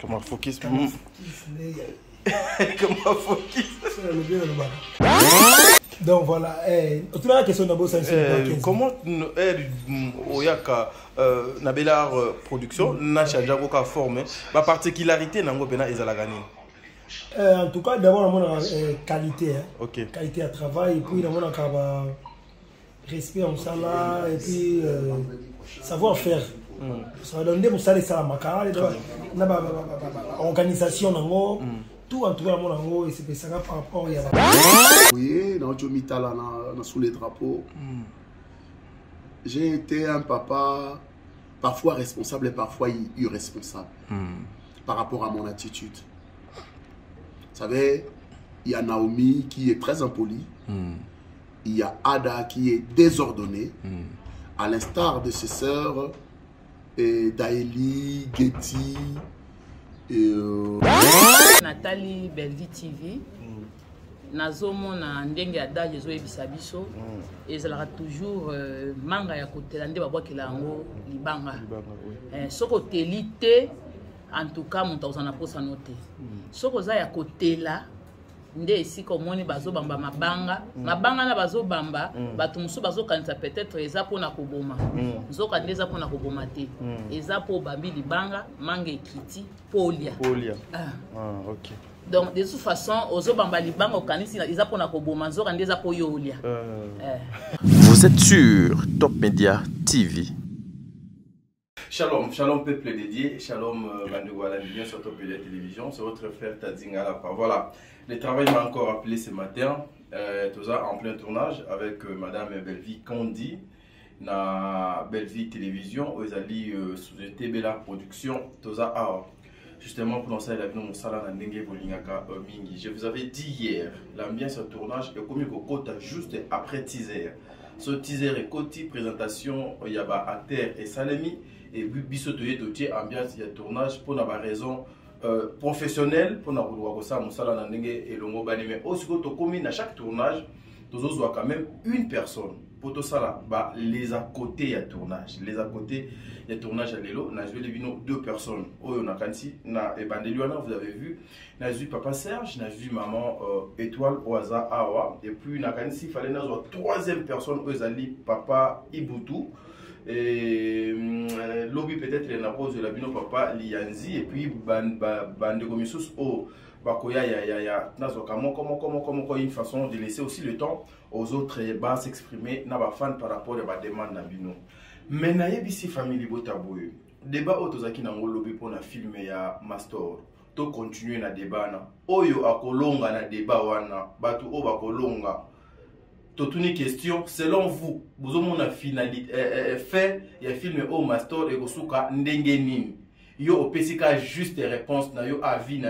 Comment focus? Comment focus? Donc voilà, tu as la question d'abord, comment Oyaka Nabelar production n'a changé aucune forme, la particularité n'a pas été en tout cas, d'abord, on a qualité, qualité à travail, et puis on a respect en sala, et puis savoir-faire. Ça va donner pour ça les salamakara, organisation, tout en tout cas, et c'est ça par rapport à. Oui, sous les drapeaux. J'ai été un papa parfois responsable et parfois irresponsable par rapport à mon attitude. Vous savez, il y a Naomi qui est très impolie. Il y a Ada qui est désordonnée. À l'instar de ses sœurs, Daeli, Getty, Nathalie Belvi TV. Nazomona ndenge ada jezo ebisa biso ezalaka toujours manga ya kotela nde babwakela yango libanga soko telite en tout cas moto azana posa note soko za ya kotela nde esika omoni bazobamba mabanga na bazobamba bato musu bazokanisa peut-être eza pona koboma nzoka nde eza pona koboma te eza po bambi libanga manga ekiti polia ok. Donc de toute façon ozobamba libanga okanisi eza pona koboma nzoka nde eza po yolia. Vous êtes sur Top Media TV. Shalom, shalom peuple dédié, shalom Bandouala, bien sur Top Media Télévision, c'est votre frère Tadzinga la part. Voilà, le travail m'a encore appelé ce matin, tout ça en plein tournage avec Madame Belvi Kandi, na Belvi Télévision, aux alliés société Bella Production, tout ça justement pour lancer la vie de Sala Nandenge Bolingaka Mingi. Je vous avais dit hier, l'ambiance au tournage est comme Kota juste après teaser. Ce teaser est côté présentation, il y a à terre et Salemi. Et puis, bisotoye dotier ambiance il y a tournage pour avoir raison professionnelle pour avoir ça musala na ndenge et longo bani mais aussi quand on commune à chaque tournage tous doit quand même une personne pour tout ça là bah les à côté il y a tournage les à côté il y a tournage à l'élo na joué les vino deux personnes oh on a kanti na et bandeliana vous avez vu na vu papa Serge na vu maman étoile Oaza Awa et puis na kanti il fallait na troisième personne aux ali papa Ibutu. Et lobby peut-être les napos de la bino papa Lianzi et puis bande komissus au bakoya ya nazo comment une façon de laisser aussi le temps aux autres bas s'exprimer na ba fan par rapport à ba demande na bino mais na yebisi famille botaboy débat autozaki na lobby pour na film ya Mastor to continuer na débat na oyo akolonga na débat wana batu o bakolonga. Toute une question, selon vous, vous avez une finalité, fait, il y a film au Mastor et au Souka Ndengenin. Yo opesika juste des réponses, na yo avis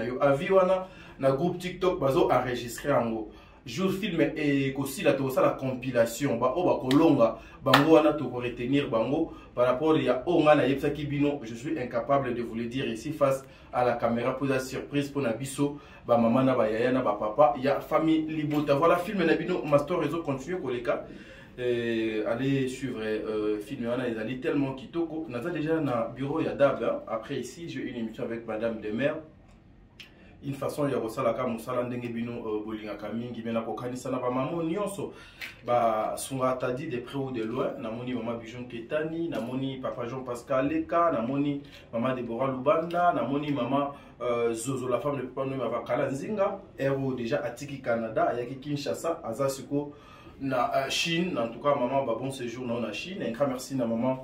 wana, na groupe TikTok, bazo enregistré en gros. Jour film et aussi la compilation, ba o ba kolonga, bango wana to retenir bango, par rapport à Onga na yepsa kibino, je suis incapable de vous le dire ici face à la caméra pour la surprise pour Nabiso, ba maman na ba yaya na ba papa, il y a famille Libota. Voilà film Nabino Master Réseau continue koleka. Allez suivre film wana ils allaient tellement kitoko. Naza déjà na bureau ya Dab hein. Après ici, j'ai une émission avec Madame Demer. Une façon ya kosala ka musala ndenge bino bolingaka mingi mena kokanisa na ba maman nyonso ba sunga tadi de près ou de loin na moni maman Bijon Ketani na moni papa Jean Pascal Leka na moni maman Deborah Lubanda na moni maman Zozo la femme de papa nommé Avakala Nzinga héros déjà atiki Canada ayaki Kinshasa azasiko na Chine en tout cas maman ba bon séjour na Chine un grand merci na maman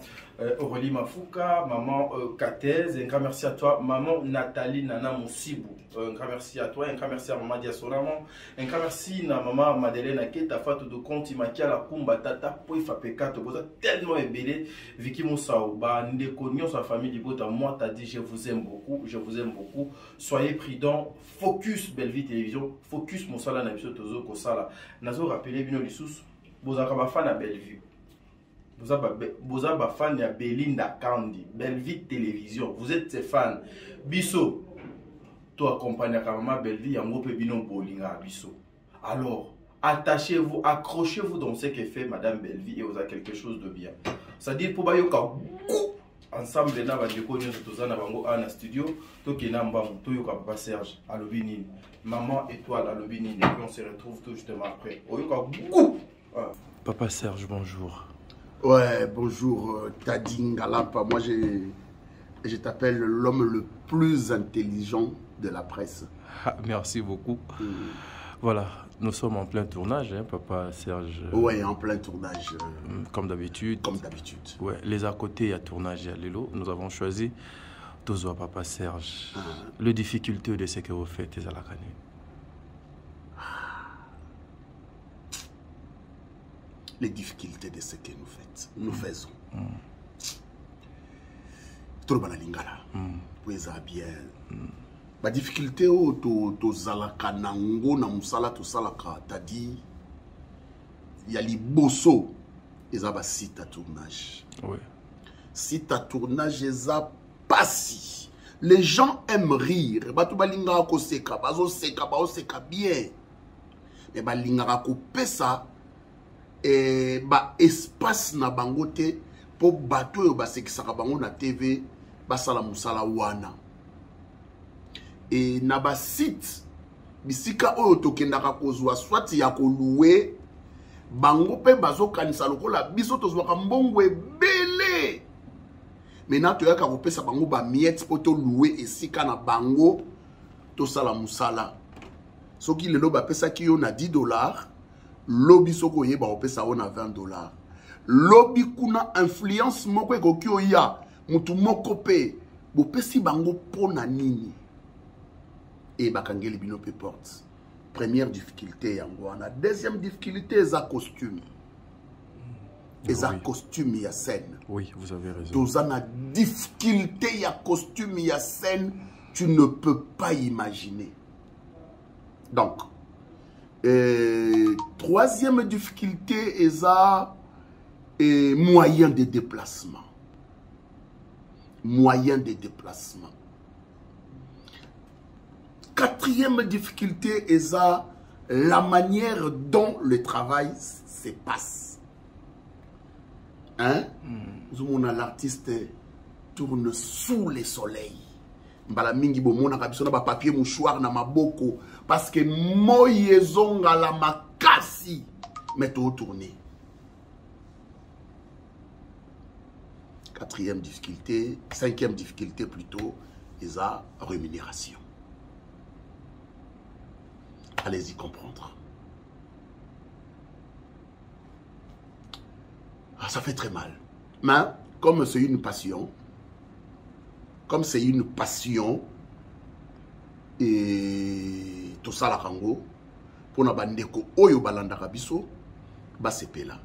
Aurélie Mafuka maman Katez un grand merci à toi maman Nathalie Nana Moussibou un grand merci à toi un grand merci à maman Diasorama un grand merci na maman Madeleine Aketa Fatou de Conti Makia la Kumba Tata Poifa Pekato boza tellement ébélé Vicky Moussao ba ndeko nyon sa famille Libota moi t'as dit je vous aime beaucoup soyez prudents focus Belvi Télévision focus Moussala na biso tozo kosala nazo rappeler bino lisusu bozaka ba fan à Bellevue bozaba fan ya Belinda Kandi Belvi Télévision vous êtes ses fans biso to accompagner ka maman Belvi yango pe bino bolinga biso alors attachez-vous accrochez-vous dans ce que fait madame Belvi et vous a quelque chose de bien c'est-à-dire pour bayoka ensemble na bandeko nyonso toza na bango ana studio tokena mbangu toyoka Papa Serge alobi nini, maman étoile alobi nini, et puis on se retrouve tout justement après oyoka beaucoup. Papa Serge, bonjour. Ouais, bonjour Tadi Ngalapa. Moi je t'appelle l'homme le plus intelligent de la presse. Ah, merci beaucoup. Voilà, nous sommes en plein tournage, hein, Papa Serge. Ouais, en plein tournage. Comme d'habitude. Comme d'habitude. Ouais, les à côté, il y a tournage et à l'élo. Nous avons choisi Tozoa Papa Serge. Le difficulté de ce que vous faites, c'est à la canne. Les difficultés de ce que nous faisons. Trop banalingala. Pour ça bien. La difficulté to zalaka nango na musala to salaka tadi ya liboso ezaba site à tournage. Oui. Site à tournage eza pasi. Les gens aiment rire. Batu balinga ko seka, bazo seka bien. Mais balinga ko pesa ba espace na bango te po bato yo ba sekisaka bango na TV basala musala wana. Et na ba site bisika oyo tokendaka kozwa soit ya koluwe bango pe bazo kanisa lokola biso tozwaka mbongo ebele. Maintenant toyaka kopesa bango ba miette po to louer esika na bango to sala musala. Soki lelo ba pesa ki yo na $10, lobi soko yeba opesa o na $20. Lobi kuna influence moko ekoki oya mutu moko pe bo pesi bango pona nini. Et bakangeli bino pe porte. Première difficulté yango wana. Deuxième difficulté eza costume. Eza costume ya scène. Oui, vous avez raison. Tozana difficulté ya costume ya scène, tu ne peux pas imaginer. Donc troisième difficulté eza moyen de déplacement. Moyen de déplacement. Quatrième difficulté est la manière dont le travail se passe. Hein? L'artiste tourne sous le soleil. Mbala mingi bo mona kabiso na ba papier mouchoir na maboko parce que moyezonga la makasi meto tourner. Quatrième difficulté, cinquième difficulté plutôt, est la rémunération. Allez-y comprendre. Ah, ça fait très mal. Mais comme c'est une passion, et tout ça la rango, pour na bandeko oyo balanda kabiso, ba sepela.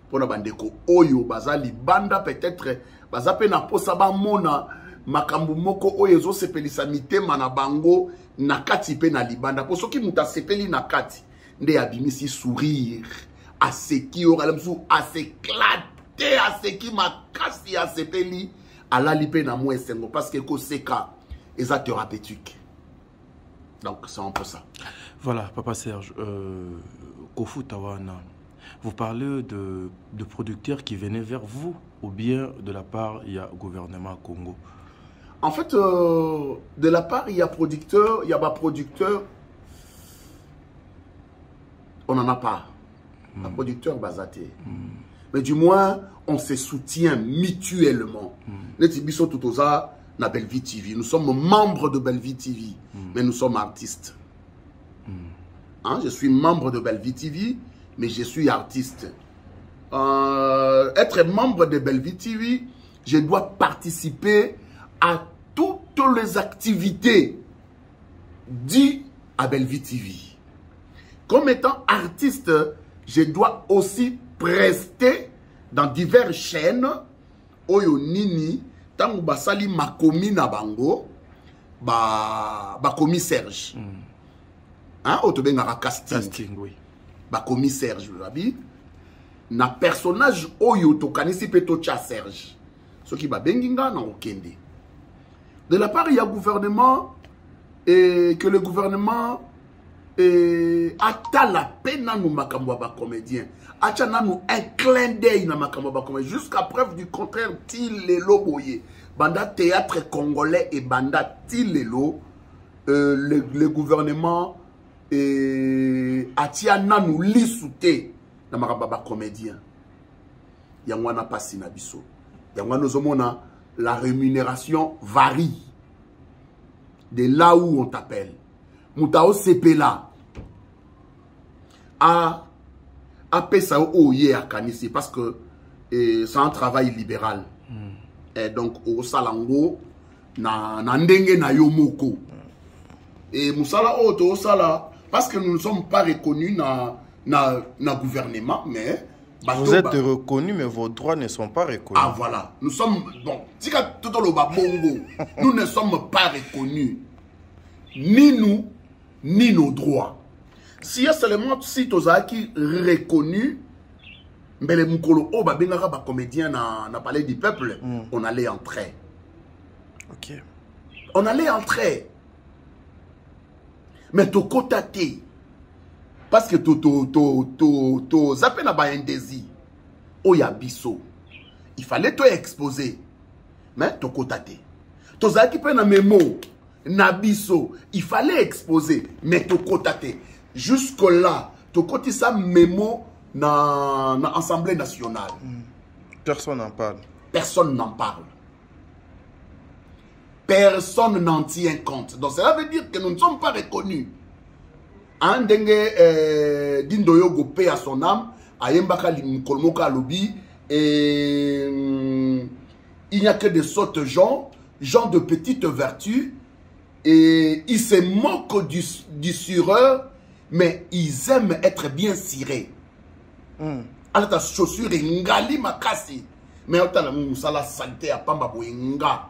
Pour na bandeko oyo bazali banda peut-être bazape na posa ba mona makambu moko oyo zo sepelisa mitema na bango nakati pe na libanda po soki muta sepeli nakati nde abimisi sourire aseki oralemsu aséclater aseki makasi asepeli alali pe na moi sengo parce que ko seka eza thérapeutique. Donc c'est un peu ça. Voilà, Papa Serge, Kofu Tawana, vous parlez de producteurs qui venaient vers vous ou bien de la part il y a gouvernement Congo? En fait, de la part, il y a producteur, il y a pas producteur. On n'en a pas. Un producteur basaté. Mais du moins, on se soutient mutuellement. Netibiso Tutoza na Bellevue TV. Nous sommes membres de Bellevue TV, mais nous sommes artistes. Hein? Je suis membre de Bellevue TV, mais je suis artiste. Être membre de Bellevue TV, je dois participer à toutes les activités dites à Bellevue TV. Comme étant artiste, je dois aussi prester dans diverses chaînes. Oyo nini, tangu basali makomi na bango, bakomi Serge. Hein, otobenga casting. Oui. Bakomi Serge, na personnage oyo tokanisi peto cha Serge. Ce qui va benginga na okende. De la part, il y a gouvernement et que le gouvernement ata la peine nanu makambo ba comédien acha nanu un clin d'œil na makambo ba comédien jusqu'à preuve du contraire tilelo boye banda théâtre congolais et banda tilelo le gouvernement atia nanu lisute na makambo ba comédien yango na pasi na biso yango nozomona la rémunération varie de là où on t'appelle Moutao Sepela a pesa oye à Kanisi parce que c'est un travail libéral. Et donc au salango na ndenge na yomoko. Et Moussala Oto Sala parce que nous ne sommes pas reconnus na gouvernement mais vous êtes reconnus mais vos droits ne sont pas reconnus. Ah voilà, nous sommes bon, tika toto lo babongo. Nous ne sommes pas reconnus. Ni nous ni nos droits. Si il y a seulement si Tozaki reconnu, mais les Moukolo, oh, bah, comédien n'a parlé du peuple, on allait entrer. Ok. On allait entrer. Mais to kotate. Parce que to zappé na ba indési. Oh, ya biso. Il fallait te exposer. Mais to kotate. Tozaki pe na mémo. Nabiso, il fallait exposer, mais to kotate. Jusque-là, to kote sa mémo na Assemblée nationale. Personne n'en parle. Personne n'en parle. Personne n'en tient compte. Donc cela veut dire que nous ne sommes pas reconnus. Un dengue d'indoyo gopé à son âme, ayembaka limkolmoka lobby, et il n'y a que des sottes gens de petites vertus. Et ils se moquent du sureur, mais ils aiment être bien cirés. Alors ta chaussure est ngali makasi, mais on t'a la saleté à pamba boinga.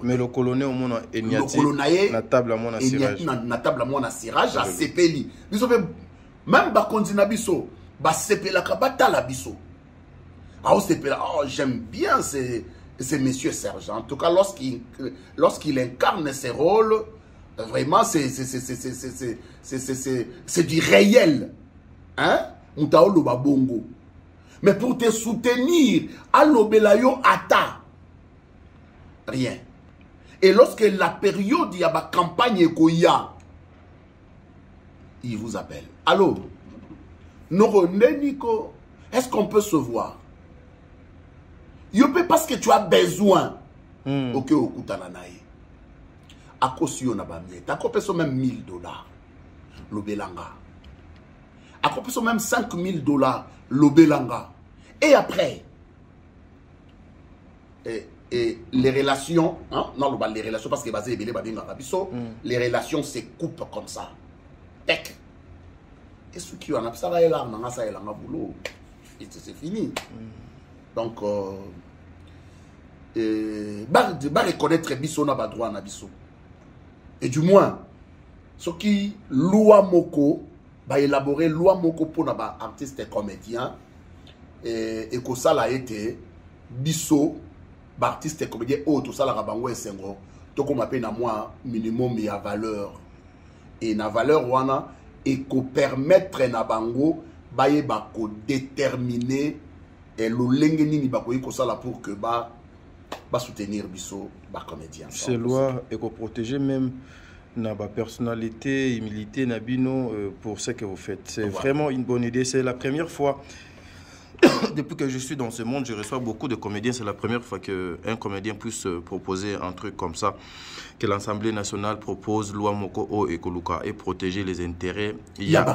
Mais le colonel au monde est na table à mon assirage. Na table à mon assirage à sepeli. Même bakonzi na biso, ba sepela kabata la biso. Ah sepela, oh j'aime bien c'est monsieur Serge. En tout cas, lorsqu'il incarne ses rôles, vraiment, c'est du réel. Hein? Moutaolo babongo. Mais pour te soutenir, alobelayo ata. Rien. Et lorsque la période, il y a ma campagne Koya, il vous appelle. Allô? Noro Nico, est-ce qu'on peut se voir? Yopé parce que tu as besoin. Ok, au Koutananaï. À Kosio Nabamé. T'as coupé même $1000. L'Obelanga. À coupé même $5000. L'Obelanga. Et après, et les relations, hein? Non, les relations, parce que basé les relations se coupent comme ça. Tec. Et ce qui en a ça, c'est fini. Donc, bah reconnaître biso na ba droit na biso. Et du moins, ce qui loi moko, bah élaborer loi moko pour na ba artiste et comédien, et que ça l'a été biso, bah artiste et comédien, oh tout ça la rabango et sengro, tout comme appelle na moi minimum et à valeur. Et na valeur wana, et qu'on permettre na bango, bah y ba ko déterminer et l'olenge nini bakoyi kosala pour que ba soutenir biso ba comédien. C'est loi et qu'on protéger même na ba personnalité, humilité nabino pour ce que vous faites. C'est vraiment une bonne idée. C'est la première fois depuis que je suis dans ce monde, je reçois beaucoup de comédiens. C'est la première fois qu'un comédien puisse proposer un truc comme ça, que l'Assemblée nationale propose loi Moko O et Koluka et protéger les intérêts. Il y a un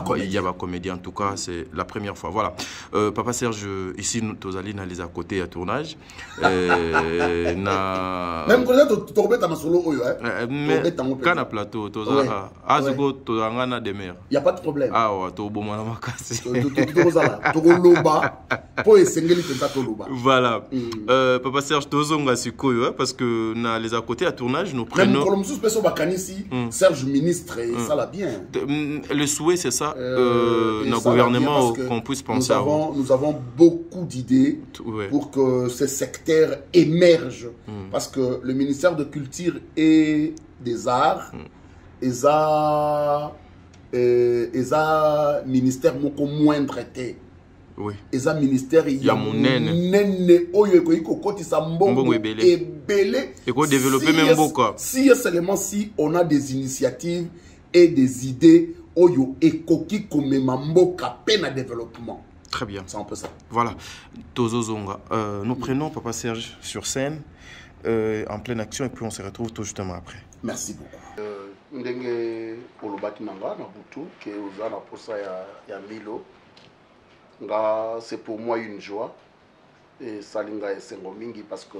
comédien. En tout cas, c'est la première fois. Voilà. Papa Serge, ici, nous sommes allés dans les à côté à tournage. Même quand tu tombes dans solo, mais quand on a plateau, tu as un des mers. Il n'y a pas de problème. Ah ouais, tu as bon à ma casse. Voilà. Papa Serge, Tozonga Sikoyo, parce que dans les à côté à tournage, nous prenons. Serge ministre, et ça l'a bien. Le souhait, c'est ça, notre gouvernement, qu'on puisse penser à vous. Nous avons beaucoup d'idées pour que ce secteur émerge. Parce que le ministère de Culture et des Arts eza ministère moko moindre te. Oui. Eza ministère ya monene oyo ekoki kokotisa mbongo ebele eko développer même mboka. Si seulement si on a des initiatives et des idées oyo ekoki komema mboka pe na développement. Très bien. C'est un peu ça. Voilà. Tozo Zonga. Nous prenons Papa Serge sur scène en pleine action et puis on se retrouve tout justement après. Merci beaucoup. Ndenge olobaki nanga na butu ke oza na posa ya Milo. C'est pour moi une joie et salinga esengo mingi parce que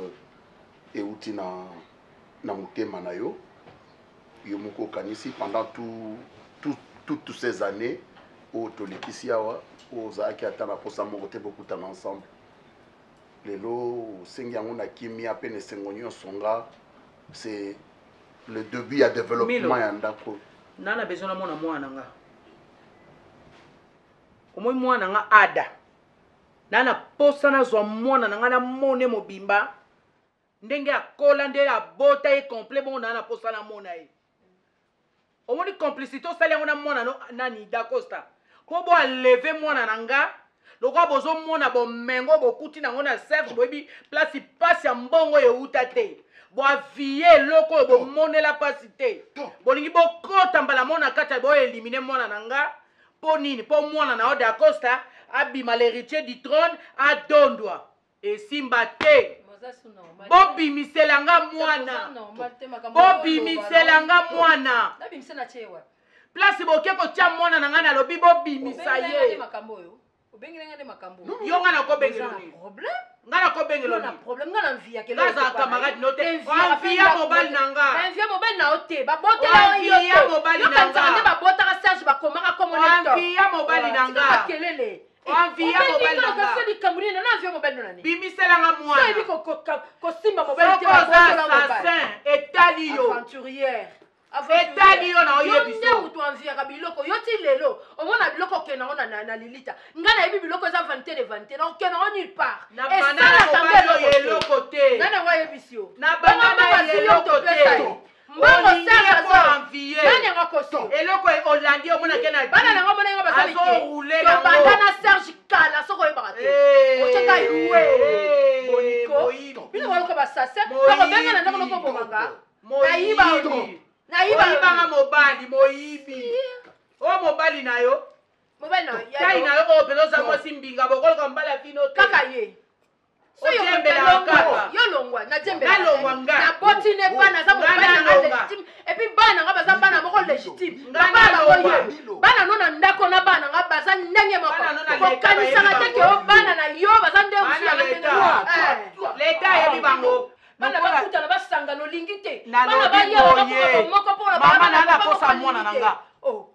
euti na mutema na yo yo moko kanisi pendant toutes ces années au tolekisi awa ozaki ata na posa moko te bokutana ensemble lelo sengi yango na kimia pe na esengo nyonso nga c'est le début ya développement ya ndako nana besoin na mona mwana nga omoi mwana nga ada nana posa na zwa mwana nga na mone mobimba ndenge akola nde abota ye complet bongo nana posa na mona ye omoni complicité osali yango na mwana nani Da Costa po bo aleve mwana na nga lokwa bozomona bomengo bokuti nango na Serge boyebi place pasi ya mbongo euta te boavie eloko oyo bomonela pasi te bolingi bokota mbala mona kati boelimine mwana na nga po nini po mwana na Da Costa abima l'héritier du trône adondwa esimba te bobimiselanga mwana bobimiselanga mwana place boke kotia mwana na nga nalobi bobimisa ye yo nga nakobengelo nini nga nakobengelo nini ngaza camarade note envia mobali na nga envia mobali na ote babotela yo envia mobali na nga nde babotaka Serge bakomaka comme envia mobali na nga envia mobali na nga kasi kamuri na envia mobali nani bimiselanga mwana so ebi kosimba mobali te babotela mobali etali yo aventurière etali yo na oyebiso yo mutu anviaka biloko yo ti lelo omona biloko kenango na lilita nga na yebi biloko eza vanité de vanité donc kenango nulle part na banana yo eloko te nga na wayebisi yo na banana yo eloko te mbongo Serge azo envier nani ngakoso eloko olandi omona kena bana nango mona ngo basali te rouler na banana Serge kala soko yebaka te ocheka yuwe boniko bino wako basase ko benga na ndako noko bomanga moyiba naibanga mobali moyibi o mobali na yo mobali na yo na yo opeloza mwasi mbinga bokoloka mbala fino kaka ye so yo mbela kaka yo longwa na jembela na botine bana za mobali na légitime et puis bana nga baza bana moko légitime bana oye bana nona ndako na bana nga baza ndenge moko ko kanisa te ke o bana na yo baza ndenge usi ya leta yebi bango bana bakuta na basanga no lingite bana baya moko pona mama na na posa mwana nanga oh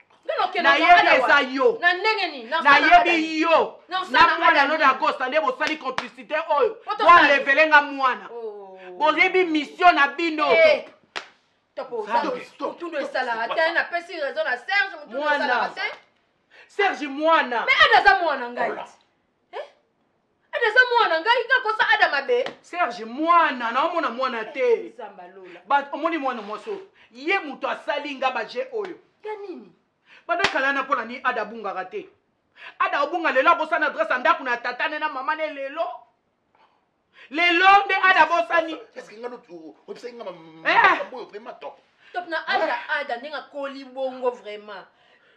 na yebi eza yo na ndenge ni na yebi yo na mwana no Da Costa nde bosali complicité oyo bo levelenga mwana boyebi mission na bino topo tout le salarié na pesi raison na Serge mutu na salarié Serge mwana mais adaza mwana ngai adeza mwana ngai kakosa ada mabe Serge mwana naomona mwana te ba omoni mwana moso ye mutu asali nga baje oyo ya nini bana kalana pona ni ada bungaka te ada obunga lelo bosana adresse ndaku na tatane na mama ne lelo nde ada bosani est-ce que ngalo tu obsenga mambo vraiment top na ada ninga koli bongo vraiment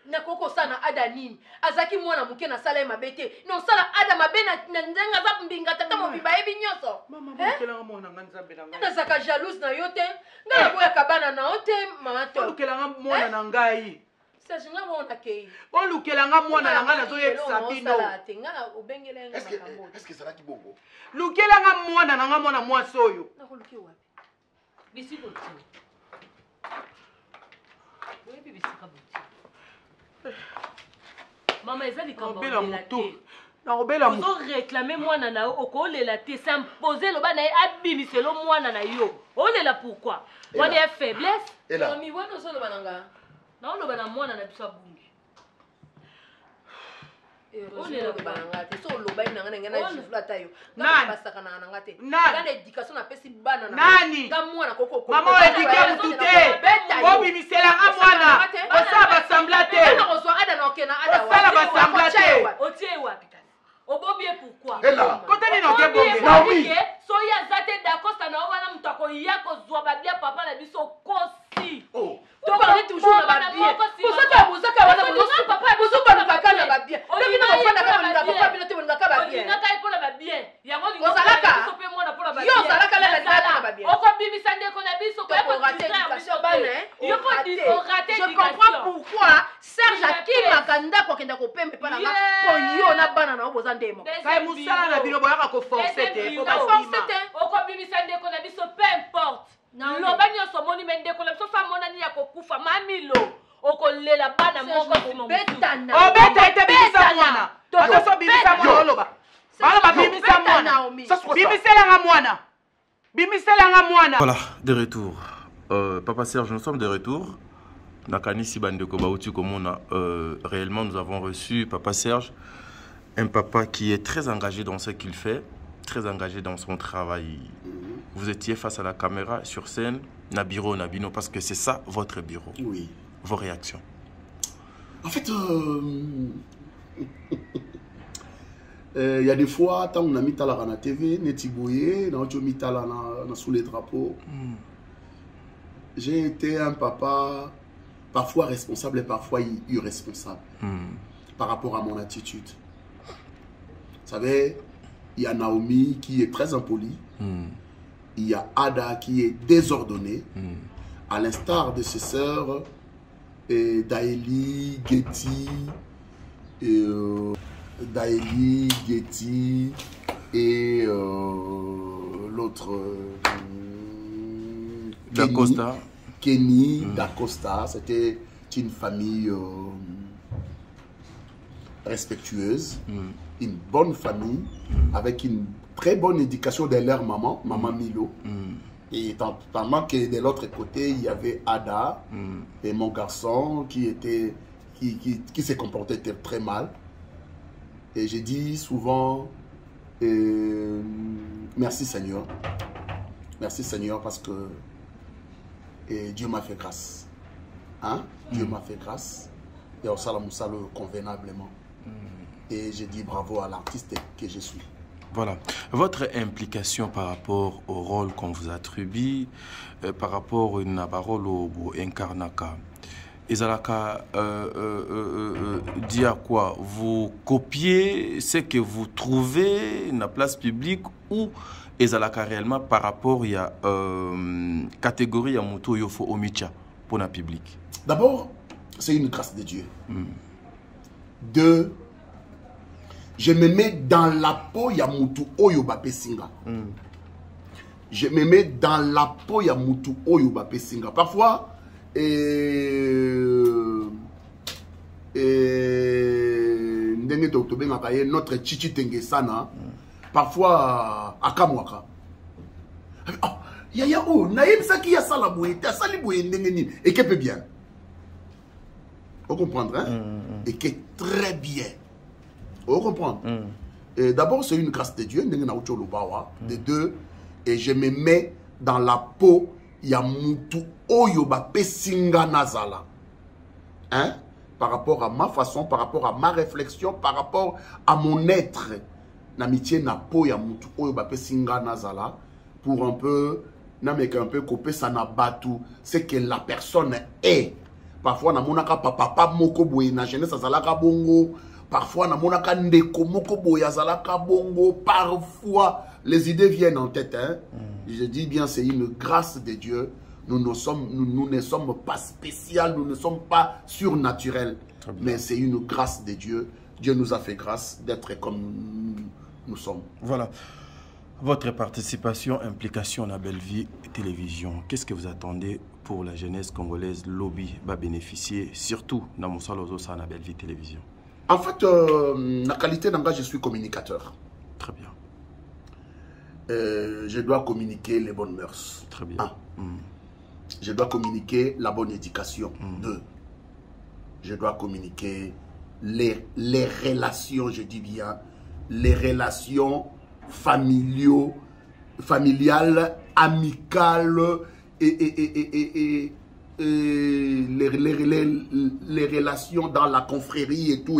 na koko sana ada nini azaki mwana muke na sala mabe te non sala ada mabe na ndenga za mbinga tata mo biba ebi nyoso mama bokelanga mwana nga nzambe na ngai na zaka jalouse na yo te ngala boya kabana na ote mama to bokelanga mwana na ngai Serge nga mwana ke olukelanga mwana na ngai nazo yebisa bino ngala obengelenga makambo est-ce que ça ki bongo lukelanga mwana na ngai mwana mwasi oyo na koluki wapi bisiko ti boyebi bisika buti Maman, ils ont dit qu'on réclamer moi nana au la té s'imposer le bana abimi c'est le moi nana yo. On est là pourquoi? On est faiblesse. Et là. Mi wana so le bananga. Non le bana moi nana bisa bungi. Obobie pourquoi? Côté Naomi. Soya zate d'accord ça na wana mutako yako zwa babia papa na biso kosi. Oh. Tu parles toujours na babia. Bozaka wana bozo papa bozo ba papa na babia. Obi na fana ka na papa bino te bonga ka babia. Na kai pola babia. Yango lingo biso pe mona pola babia. Yo zalaka la na babia. Oko bibi sande ko na biso ko ko rater éducation bana. Yo ko rater éducation. Je comprends pourquoi Serge Akima kanda ko kenda ko pembe pa na ko yo na bana na boza ndemo. Kai musala na bino boyaka ko forcer te. Ko forcer te. Oko bibi sande ko na biso peu importe. Loba nyonso moni mende ko la biso fa mona ni ya kokufa mamilo. Oko lela bana moko simo. Betana. O beta ite bibisa mwana. Akoso bibisa mwana oloba. Baloba bibisa mwana. Bibisela nga mwana. Bibisela nga mwana. Voilà, de retour. Papa Serge, nous sommes de retour. Nakanisi Bandeko Bautu Komona, réellement nous avons reçu Papa Serge, un papa qui est très engagé dans ce qu'il fait, très engagé dans son travail. Vous étiez face à la caméra, sur scène, Nabiro, Nabino, parce que c'est ça votre bureau. Oui. Vos réactions. En fait, y a des fois, quand on a mis Tala na TV, Netiboye, on a mis Tala sous les drapeaux. J'ai été un papa parfois responsable et parfois irresponsable par rapport à mon attitude. Vous savez, il y a Naomi qui est très impolie. Il y a Ada qui est désordonnée. À l'instar de ses sœurs, Daeli, Getty, Daeli, Getty et l'autre D'Acosta. Kenny, D'Acosta. C'était une famille respectueuse, une bonne famille, avec une très bonne éducation de leur maman, maman Milo. Et pendant que de l'autre côté, il y avait Ada et mon garçon qui se comportait très mal. Et j'ai dit souvent, merci Seigneur. Merci Seigneur parce que Dieu m'a fait grâce. Hein? Dieu m'a fait grâce. Et au salamoussalo convenablement. Et j'ai dit bravo à l'artiste que je suis. Voilà. Votre implication par rapport au rôle qu'on vous attribue, par rapport à rôle au Incarnaka, Ezalaka dit à quoi? Vous copiez ce que vous trouvez dans la place publique ou Ezalaka réellement par rapport à la catégorie à Moto Yofo Omicha pour le public? D'abord, c'est une grâce de Dieu. Deux, je me mets dans la peau ya mutu oyo bape singa. Je me mets dans la peau ya mutu oyo bape singa. Parfois, notre Chichi Tengesana, parfois akamwaka. Yaya oh, naïm ça qui a ça la bouée, t'as ça les bouées ndengeni et que peut bien. Vous comprenez, hein? Et que très bien. Vous comprenez? D'abord, c'est une grâce de Dieu. De deux, et je me mets dans la peau Yamutu Oyoba Pesinga Nazala. Hein? Par rapport à ma façon, par rapport à ma réflexion, par rapport à mon être. N'amitié na peau Yamutu Oyoba Pesinga Nazala. Pour un peu, un peu couper ça na batu. C'est que la personne est. Parfois, na monaka papa moko boye na jeunesse azalaka bongo. Parfois, na monaka ndeko moko boye azalaka bongo. Parfois, les idées viennent en tête. Hein? Je dis bien, c'est une grâce de Dieu. Nous ne sommes pas spéciaux, nous ne sommes pas surnaturels. Mais c'est une grâce de Dieu. Dieu nous a fait grâce d'être comme nous sommes. Voilà. Votre participation, implication dans Belle Vie Télévision, qu'est-ce que vous attendez pour la jeunesse congolaise? Lobby va bénéficier, surtout dans mon salon dans Belle Vie Télévision. En fait, la qualité d'engagement, je suis communicateur. Très bien. Je dois communiquer les bonnes mœurs. Très bien. 1. Je dois communiquer la bonne éducation. 2. Je dois communiquer les relations, je dis bien, les relations familiales, amicales et les relations dans la confrérie et tout.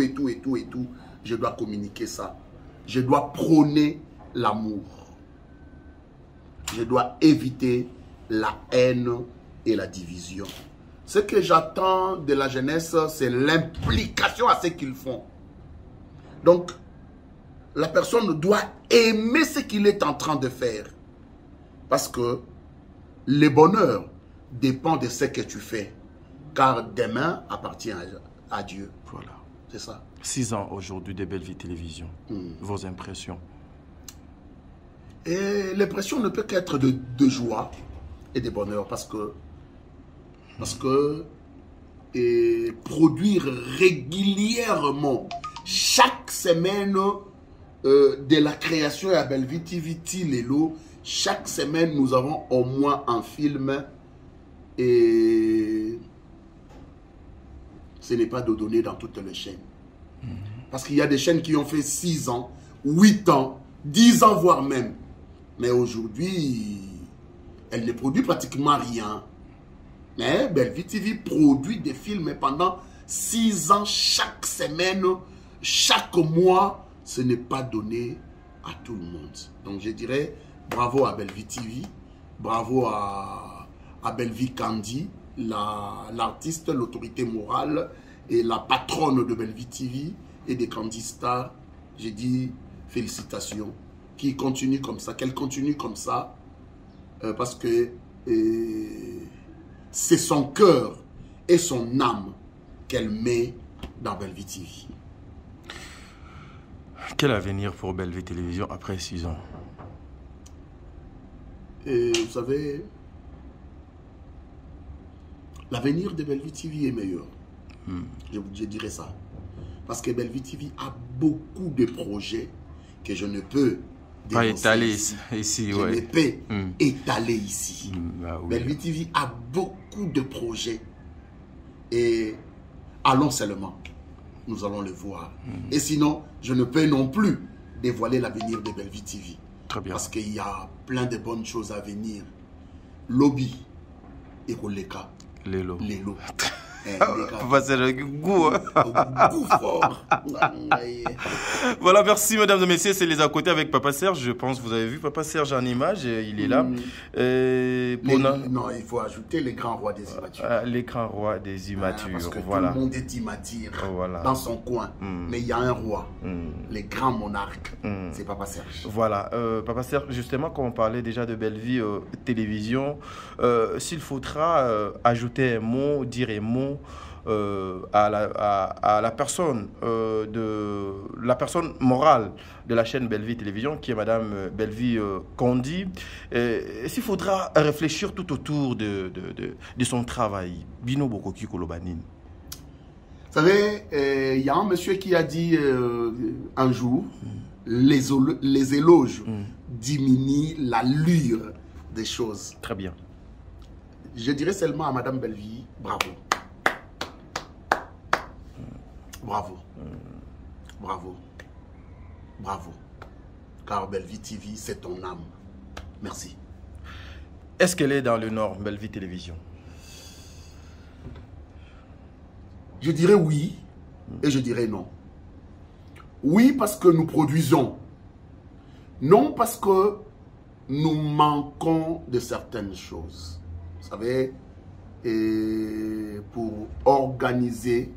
Je dois communiquer ça. Je dois prôner l'amour. Je dois éviter la haine et la division. Ce que j'attends de la jeunesse, c'est l'implication à ce qu'ils font. Donc, la personne doit aimer ce qu'il est en train de faire. Parce que le bonheur dépend de ce que tu fais. Car demain appartient à Dieu. Voilà. C'est ça. 6 ans aujourd'hui de Belle Vie Télévision. Vos impressions? Et l'impression ne peut qu'être de joie et de bonheur. Parce que produire régulièrement, chaque semaine de la création à Belle Vie TV, Lelo, chaque semaine nous avons au moins un film et ce n'est pas de donner dans toutes les chaînes. Parce qu'il y a des chaînes qui ont fait 6 ans, 8 ans, 10 ans voire même. Mais aujourd'hui, elle ne produit pratiquement rien. Mais Belle Vie TV produit des films pendant 6 ans, chaque semaine, chaque mois. Ce n'est pas donné à tout le monde. Donc je dirais bravo à Belle Vie TV, bravo à Belle Vie Candy, l'artiste, l'autorité morale et la patronne de Belle Vie TV et des Candy Stars. J'ai dit félicitations, qu'elle continue comme ça, parce que c'est son cœur et son âme qu'elle met dans Belle Vie TV. Quel avenir pour Belle Vie Télévision après 6 ans? Et vous savez, l'avenir de Belle Vie TV est meilleur. Je dirais ça. Parce que Belle Vie TV a beaucoup de projets que je ne peux pas étaler ici. Je ne peux étaler ici. Ah oui. Belle Vie TV a beaucoup de projets. Et allons seulement. Nous allons le voir. Et sinon, je ne peux non plus dévoiler l'avenir de Belle Vie TV. Très bien. Parce qu'il y a plein de bonnes choses à venir. Lobby et Koleka. Lélo. Papa Serge, goût. Goût fort. Voilà, merci mesdames et messieurs, c'est les à côté avec Papa Serge. Je pense que vous avez vu Papa Serge en image, il est là. Non, il faut ajouter les grands rois des immatures. Les grands rois des immatures. Parce que voilà. tout le monde est immature voilà. dans son coin. Mais il y a un roi, les grands monarques, c'est Papa Serge. Voilà, Papa Serge, justement, quand on parlait déjà de Belle Vie Télévision, s'il faudra ajouter un mot, dire un mot à la personne morale de la chaîne Belle Vie Télévision, qui est Madame Belle Vie Candy, s'il faudra réfléchir tout autour de son travail. Bino Bokoki Kolobanine. Vous savez, il y a un monsieur qui a dit un jour, les éloges diminuent l'allure des choses. Très bien. Je dirais seulement à Madame Belle Vie, bravo. Bravo. Bravo. Bravo. Car Belle Vie TV, c'est ton âme. Merci. Est-ce qu'elle est dans le Nord, Belle Vie Télévision? Je dirais oui et je dirais non. Oui, parce que nous produisons. Non, parce que nous manquons de certaines choses. Vous savez, et pour organiser,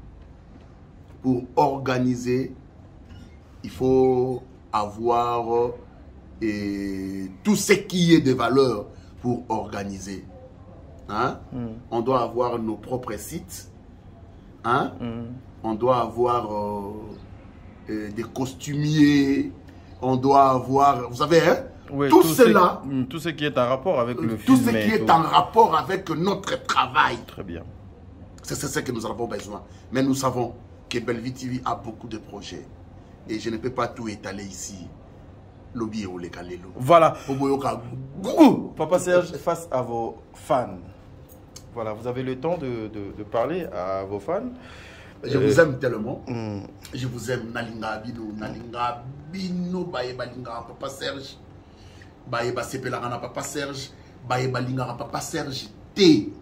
il faut avoir tout ce qui est de valeur pour organiser. Hein? On doit avoir nos propres sites. Hein? On doit avoir des costumiers. On doit avoir, vous savez, hein? Oui, tout cela. Tout ce qui est en rapport avec le film. Tout ce qui est en rapport avec notre travail. Très bien. C'est ce que nous avons besoin. Mais nous savons que Belle Vie TV a beaucoup de projets. Et je ne peux pas tout étaler ici. Lobby ou les Kalelo. Voilà. Papa Serge, face à vos fans. Voilà, vous avez le temps de parler à vos fans. Je vous aime tellement. Je vous aime. Nalinga Bino, Baye Balinga, Papa Serge. Baye Basepelagana, Papa Serge. Baye Balinga, Papa Serge. T.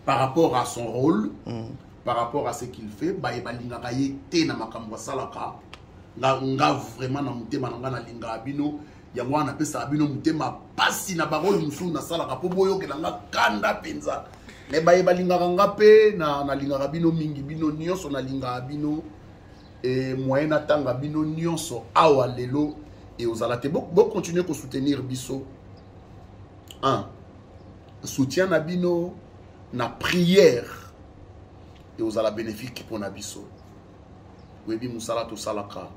Par rapport à son rôle, par rapport à ce qu'il fait, Baye Balinga T. Namakamwa Salaka. Nga vraiment na mutema na linga Bino. Yango na pesa Bino mutema pasi na barole musu na Salaka. Po boyo ke nga kanda penza. Mais Baye Balinga Ngape na linga Bino mingi Bino nyonso na linga Bino. Et moyen tanga Bino nyonso awa lelo et aux alate bon continuer à soutenir biso. Soutien na Bino na prière et aux ala bénéfique pour na biso. Webi musala to salaka.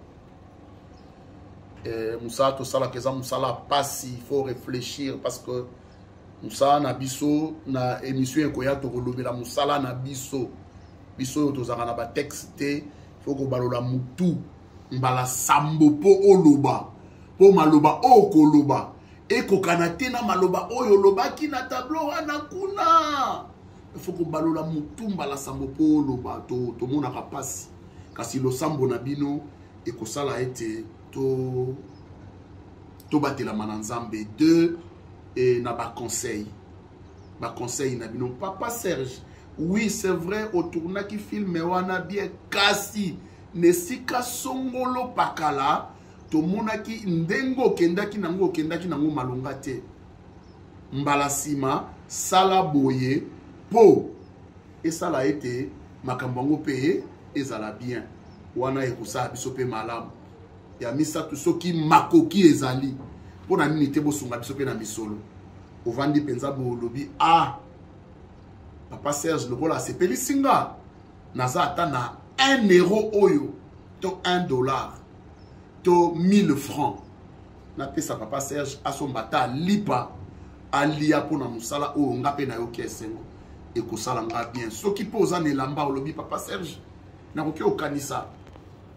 Musala to salaka eza musala pas il faut réfléchir parce que musala na biso na émission ekoya to kolobela musala na biso. Biso to zaka na ba texte faut ko balola mutu mbala sambo po oloba po maloba o koloba e ko kanate na maloba oyo loba ki na tableau wana kuna faut ko balola mutu mbala sambo po oloba to mona kapasi kasi lo sambo na bino e ko sala ete to batela mananzambe 2 et na ba conseil na bino Papa Serge. Oui, c'est vrai, au tournage qui filme, wana bien kasi, nesika songolo pakala, to monaki ndengo kendaki nango malongate. Mbalasima, sala boye, po, et ça l'a été, makambango peye, et ça l'a bien. Wana ekosa bisope malam. Ya misa tout ce qui makoki ezali. Po na minite bo sunga bisope na misolo. Ovandi penza bo lobi, Papa Serge, le rôle à ce pays singa. Naza atana 1 euro oyo. To 1 dollar. To 1000 francs. Na pesa Papa Serge à son bata lipa. Alia pour na musala o ngape na yo kesengo. Et ko sala nga bien. So qui pose en elamba o lobi Papa Serge. Na koke o kanisa.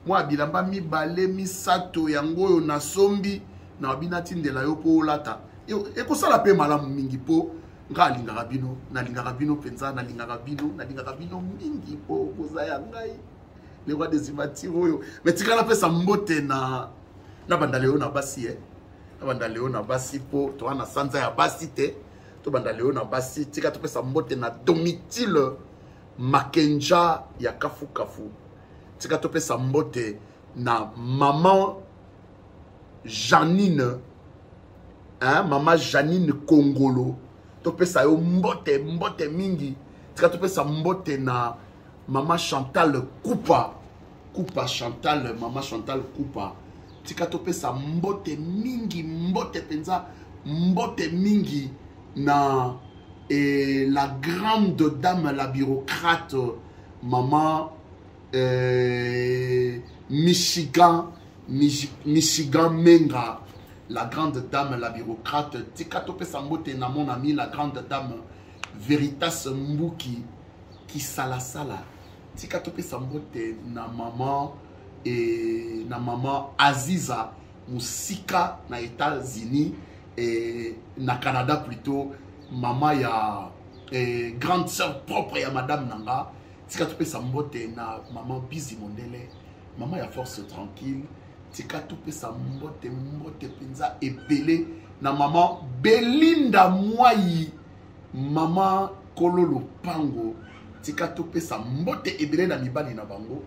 Moi bilamba mi bale mi sato yango yo na sombi. Na binati ndela yo po lata. E ko sala pe malamu mingi po. Nga lingaka bino penza na lingaka bino mingi po kozaya ngai le roi des imatiro mais tikala pesa mbote na bandaleo na basi na bandaleo na basi po to na sanza ya basi te to bandaleo na basi tika to pesa mbote na Domitile Makenja ya kafu tika to pesa mbote na maman Janine maman Janine Kongolo. Topesa yo mbote mingi. Tika topesa mbote na Maman Chantal Koupa. Maman Chantal Koupa. Tika topesa mbote mingi, mbote penza, mbote mingi na la grande dame, la bureaucrate, Maman Michigan Menga. La grande dame, la bureaucrate, Tikatope Sambote na mon ami, la grande dame, Veritas Mbuki, qui sala. Tikatope Sambote na maman Aziza, Musika na États-Unis et na Canada plutôt, maman ya grande sœur propre ya madame Nanga, Tikatope Sambote na maman Bizi Mondele, maman ya force tranquille. Tika tupe sa mbote penza ebele na maman Belinda Mwai, maman Kololo Pango. Tika tupe sa mbote ebele na mibali na bango.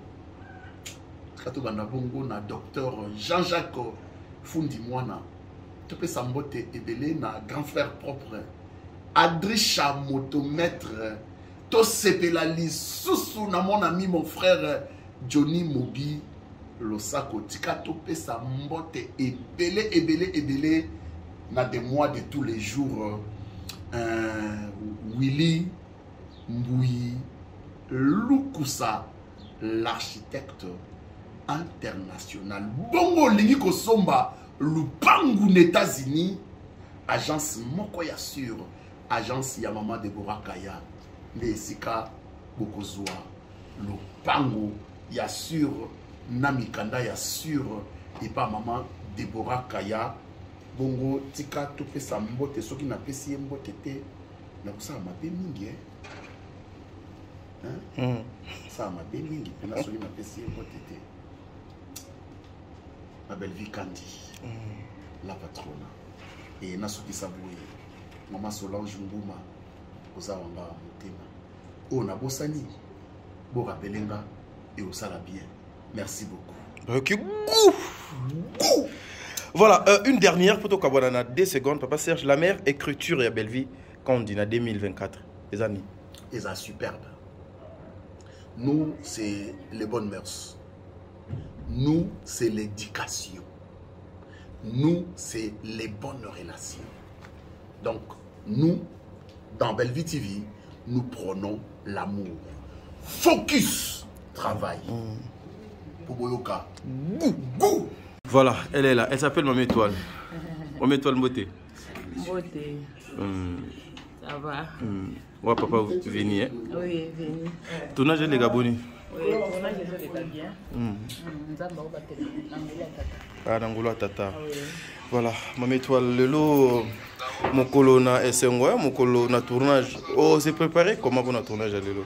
Tika tupe na bongo na docteur Jean-Jacques Fundi Mwana. Tupe sa mbote ebele na grand frère propre Adrisha Motomètre. To sepela li susu na mon ami mon frère Johnny Mobi. Losako tika tope sa mbote ebele na des mois de tous les jours Willy Mbouyi Lukusa l'architecte international bongo lingi kosomba lupangu na États-Unis agence moko ya sur agence ya Maman Deborah Kaya nde esika bokozwa lupangu ya sur Namikanda ya sur et pas Maman Deborah Kaya bongo tika tope sa mbote soki na pesi mbote te na kusala mabe mingi Ça m'a béni, puis la solide m'a payé pour t'aider. Ma belle vie Candy, la patronne. Et Nasuki Saboué, Maman Solange Mbouma, Ozawanga Motema. Oh, Nabosani, Bora Belenga et Osala bien. Merci beaucoup. Ok, voilà, une dernière photo Kabouana, 2 secondes. Papa Serge, la mère écriture et belle vie, quand on dit 2024, les amis. Et ça, superbe. Nous, c'est les bonnes mœurs. Nous, c'est l'éducation. Nous, c'est les bonnes relations. Donc, nous, dans Bellevue TV, nous prenons l'amour. Focus, travail. Poboyoka. Go. Voilà, elle est là. Elle s'appelle Maman Étoile. Maman Étoile Mboté. Mboté. Ça va. Ouais, papa, vous venez. Hein? Oui, venez. Tournage les Gaboni. Oui, tournage les bien. Ah, Nangolo Tata. Voilà, Maman Étoile, le lot, mon colonna et c'est moi, mon colonna tournage. Oh, c'est préparé comment on a tournage à l'élo?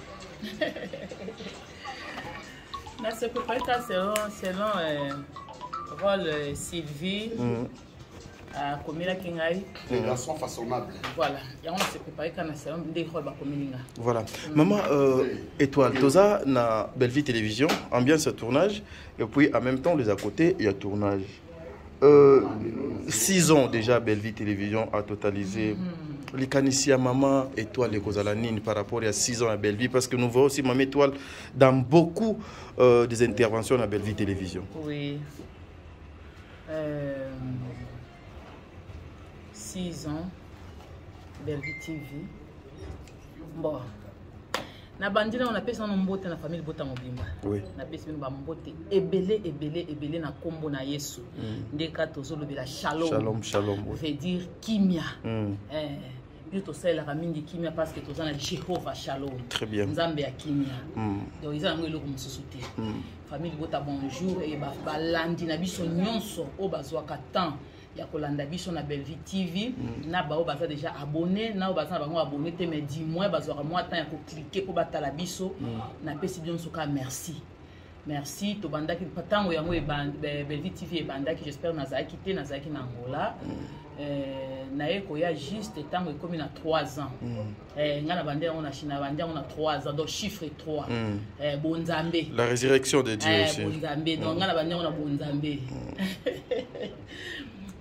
C'est préparé selon rôle Sylvie. Comme la Kingaï. Des garçons façonnables. Voilà. Et on s'est préparé quand on a des rôles. Voilà. Maman Étoile, Toza na Bellevue Télévision, ambiance à tournage, et puis en même temps, les à côté, il y a tournage. 6 ans déjà, Bellevue Télévision a totalisé. Les Canissia Maman Étoile et Kozalanine par rapport à 6 ans à Bellevue, parce que nous voyons aussi Maman Étoile dans beaucoup des interventions à Bellevue Télévision. Oui. 6 ans, Bellevue TV. Bon. Na bandina on appelle ça un mbote na famille bota mobimba. Oui. Na pesi ba mbote ebele na kombo na Yesu. Ndeka tozolo bela shalom. Shalom, shalom. Veut dire kimia. Nous tous la ramine kimia parce que tous on a Jéhovah shalom. Très bien. Nzambe ya kimia. Donc ils ont ngelo comme société. Famille bota bonjour et ba landi na biso nyonso o bazwaka temps. Ya kolanda biso na Bellevue TV na bao baza déjà abonné na baza na bango abonné te mais 10 mois bazwaka moi temps ya ko cliquer pour batala biso na pesi bien soka merci to bandaki patango yango e Bellevue TV e bandaki j'espère nazaki te nazaki na Angola na eko ya juste tango comme na 3 ans ngana bandela on a China bandela on a 3 ans donc chiffre 3 bonzambe la résurrection de Dieu aussi bonzambe donc ngana bandela on a bonzambe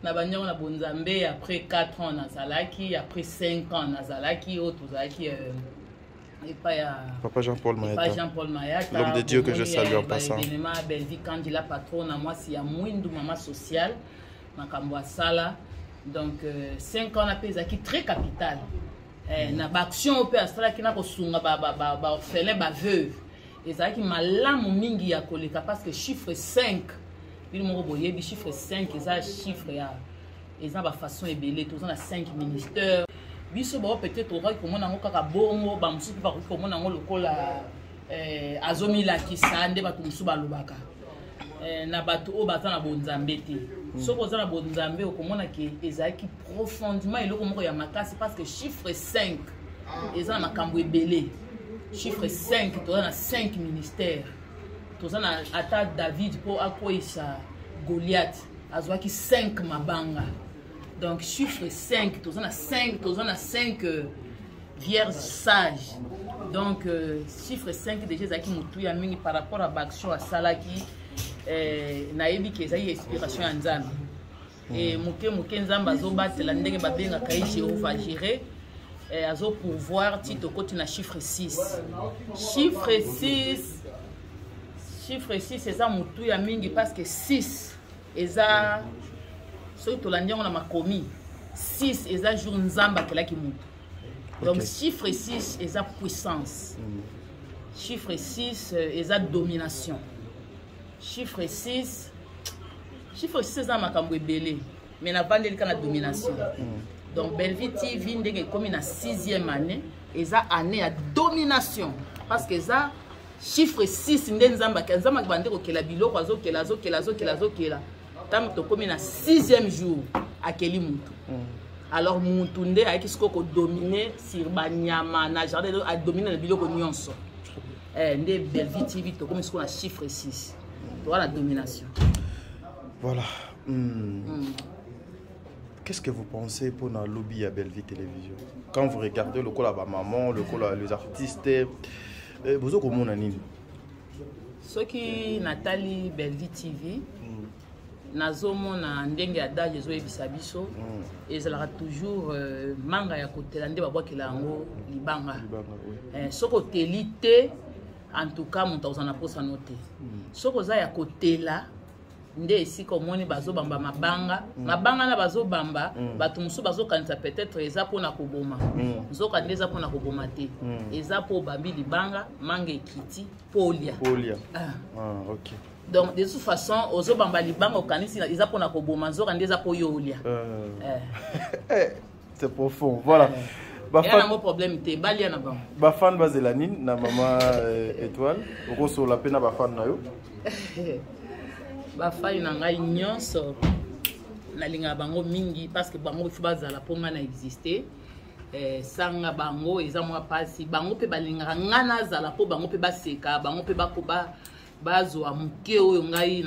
na banyo na bonzambe après 4 ans na Zalaki après 5 ans na Zalaki autre Zalaki et pas ya Papa Jean-Paul Mayata. Papa Jean-Paul Mayata. L'homme de Dieu que je salue en passant. Événement Bellevue quand il a patronne moi c'est ya mwindu maman sociale makambo sala donc 5 ans na pezaki très capital na ba action pe asala ki na ko sunga ba orphelin ba veuve ezaki malamu mingi ya koleka parce que chiffre 5 il m'a envoyé le chiffre 5, et ça chiffre et ça va façon ébélée, tous on a 5 ministères. Biso ba peut-être aura comme on a ngaka bongo ba musu pa comme on a ngolo kola azomi la kisande ba tumusu ba lubaka. Na bato o baza na bonzambe te. Soko za na bonzambe o comme on a ki ezaki profondément eloko moko ya makasi parce que chiffre 5 et ça makambo ébélé. Chiffre 5, tous on a 5 ministères. Tous on a ata David pour akoisa Goliath azwaki 5 mabanga. Donc chiffre 5, tous on a 5 vierges sages. Donc chiffre 5 déjà zaki mutu ya mingi par rapport à l'action à Salaki nayebi ke ezali inspiration ya Nzambe. Et muke Nzambe azobatela ndenge babenga kai Jéhovah gérer azo pouvoir tito koti na chiffre 6. Chiffre 6 c'est ça mutu ya mingi parce que 6 eza so to landia on a makomi 6 eza jour Nzamba kelaki mutu. Donc chiffre 6 eza puissance. Chiffre 6 eza domination. Chiffre 6 eza makambo ebele mais na vandeli kana domination. Donc Bellevue TV ndenge comme na 6e année eza année à domination parce que ça chiffre 6 nde Nzamba kanzama bande ko kela biloko azokela tant to comme na 6e jour akeli mutu. Alors mutu nde ayiki siko ko dominer sur banyama na jardin a dominer na biloko nyonso. Nde Belleville TV, comme ce qu'on a chiffre 6. Voilà la domination. Voilà. Qu'est-ce que vous pensez pour le lobby à Belleville Télévision? Quand vous regardez le col à maman, le col à les artistes, vous avez comment on a dit? Ce qui Nathalie Belleville TV, nazomona ndenge ada jezo ebisa biso ezalaka toujours manga ya kotela nde babwakela yango libanga soko telite en tout cas moto azana posa note soko za ya kotela nde esika omoni bazobamba mabanga na bazobamba bato mosusu bazokanisa peut-être eza mpona koboma nzoka nde eza mpona koboma te eza mpo obambi libanga manga ekiti mpo olia. Ok. Donc de toute façon ozobamba libanga okanisi eza mpona koboma nzoka nde eza mpo yo olia. C'est profond. Voilà. Bafan mo problème te balia na bango. Bafan bazelanine na mama étoile okoso la pena bafan na yo. Bafan na ngai nyonso na linga bango mingi parce que bango fi bazala ponga na exister. Sanga bango eza mwa pasi bango pe balinga ngana zala po bango pe baseka bango pe bakoba bazo amuke oyo ngai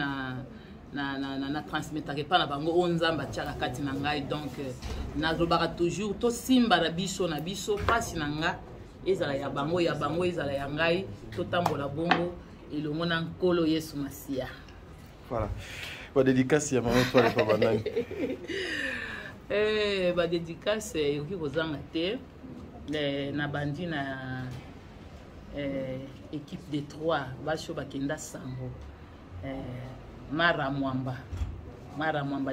na transmettre pas na bango onzamba tiaka kati na ngai donc nazobaka toujours to simba na biso pasi na nga ezala ya bango ezala ya ngai to tambola bongo elongo na nkolo Yesu Masia. Voilà. Ba dédicace ya maman toi pas banani. Ba dédicace yoki kozanga te na bandi na équipe de 3 basho bakenda sango Mara Mwamba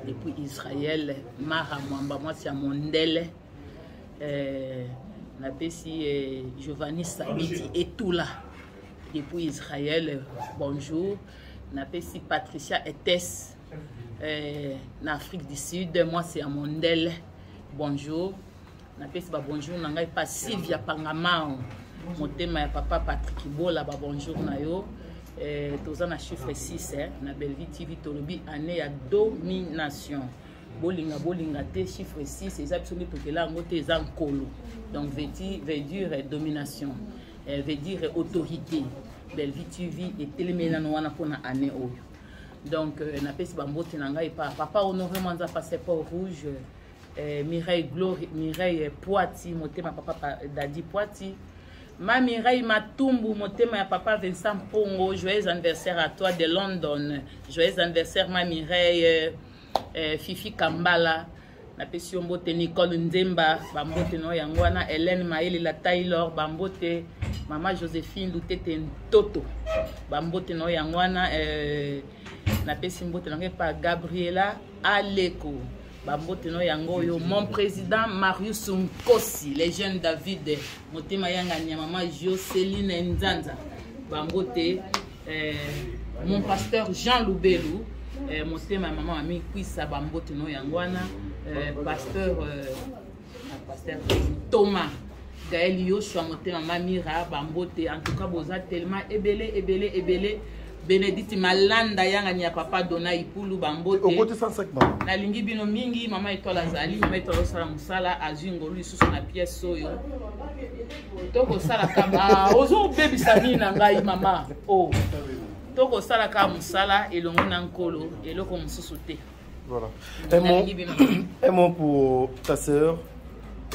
depuis Israël Mara Mwamba moi c'est mon ndele na pesi Giovanni Sabiti et tout là depuis Israël bonjour na pesi Patricia Etes en Afrique du Sud moi c'est mon ndele bonjour na pesi ba bonjour na ngai pas Sylvia Pangamao motema ya papa Patrick Bola ba bonjour na yo tozana chiffre 6 na Belleville TV tolobi année ya domination bolinga te chiffre 6 exact somi tokela ngote eza nkolo donc veut dire domination veut dire autorité Belleville TV et telemena no wana pona année oyo donc na pesi ba mbote na ngai papa honoré manza passeport rouge Mireille Poiti motema papa Dadi Poiti Ma Mireille Matumbu, motema ya papa Vincent Pongo, joyeux anniversaire à toi de London. Joyeux anniversaire ma Mireille Fifi Kambala. Na pesi mbote Nicole Nzemba, bambote no yangwana Hélène Maëli la Taylor, bambote Mama Joséphine Lutete Toto. Bambote no yangwana na pesi mbote nange pa Gabriela Aleko. Bambote no yango yo mon président Marius Nkosi, les jeunes David motema yanga nya mama Joseline Nzanza bambote mon pasteur Jean Loubelou motema maman ami kwisa bambote no yangwana pasteur Thomas Gaël Yoshua motema mamira bambote en tout cas boza tellement ebele Bénédicte Malanda yanga ni papa Dona Ipulu bambote au côté 105 maman na lingi bino mingi mama etola zali mama etola sala musala azingolo lisusu na pièce oyo toko sala kama ozo baby sami na ngai mama oh toko sala kama musala elongo na nkolo eloko mususu te. Voilà. Un mot pour ta sœur,